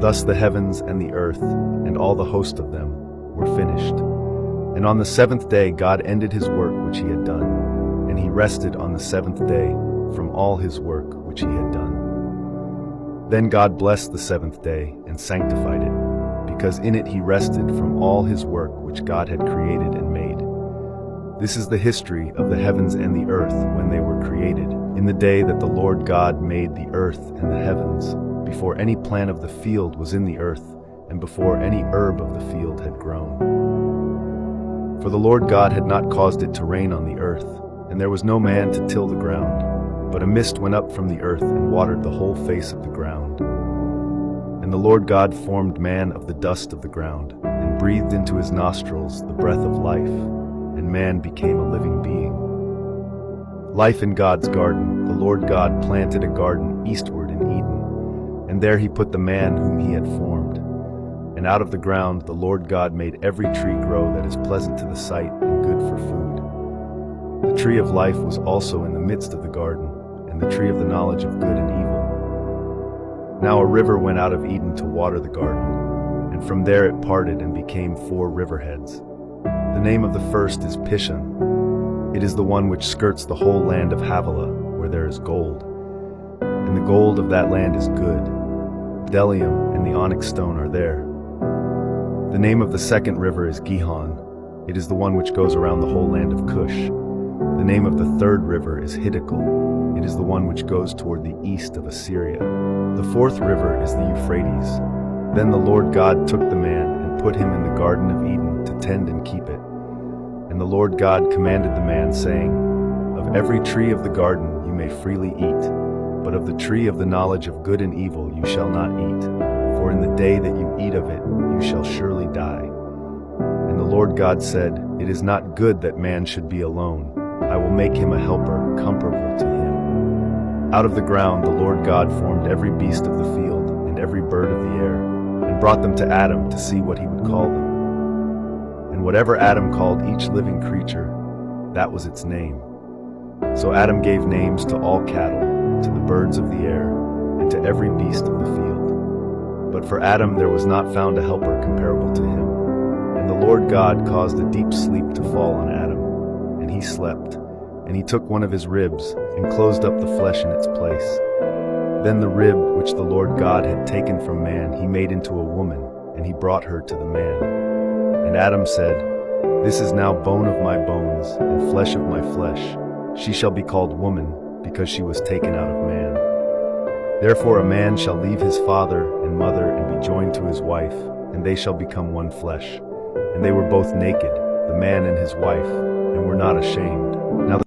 Thus the heavens and the earth, and all the host of them, were finished. And on the seventh day God ended his work which he had done, and he rested on the seventh day from all his work which he had done. Then God blessed the seventh day and sanctified it, because in it he rested from all his work which God had created and made. This is the history of the heavens and the earth when they were created, in the day that the Lord God made the earth and the heavens, before any plant of the field was in the earth, and before any herb of the field had grown. For the Lord God had not caused it to rain on the earth, and there was no man to till the ground, but a mist went up from the earth and watered the whole face of the ground. And the Lord God formed man of the dust of the ground, and breathed into his nostrils the breath of life, and man became a living being. Life in God's garden, the Lord God planted a garden eastward in Eden, and there he put the man whom he had formed. And out of the ground the Lord God made every tree grow that is pleasant to the sight and good for food. The tree of life was also in the midst of the garden, and the tree of the knowledge of good and evil. Now a river went out of Eden to water the garden, and from there it parted and became 4 riverheads. The name of the first is Pishon. It is the one which skirts the whole land of Havilah, where there is gold. And the gold of that land is good. Bdellium and the onyx stone are there. The name of the second river is Gihon. It is the one which goes around the whole land of Cush. The name of the third river is Hiddekel. It is the one which goes toward the east of Assyria. The fourth river is the Euphrates. Then the Lord God took the man and put him in the Garden of Eden to tend and keep it. And the Lord God commanded the man, saying, Of every tree of the garden you may freely eat, but of the tree of the knowledge of good and evil you shall not eat, for in the day that you eat of it you shall surely die. And the Lord God said, It is not good that man should be alone. I will make him a helper comparable to him. Out of the ground the Lord God formed every beast of the field and every bird of the air, and brought them to Adam to see what he would call them. And whatever Adam called each living creature, that was its name. So Adam gave names to all cattle, to the birds of the air, and to every beast of the field. But for Adam there was not found a helper comparable to him. And the Lord God caused a deep sleep to fall on Adam, and he slept. And he took one of his ribs, and closed up the flesh in its place. Then the rib which the Lord God had taken from man he made into a woman, and he brought her to the man. And Adam said, This is now bone of my bones, and flesh of my flesh. She shall be called woman, because she was taken out of man. Therefore a man shall leave his father and mother and be joined to his wife, and they shall become one flesh. And they were both naked, the man and his wife, and were not ashamed. Now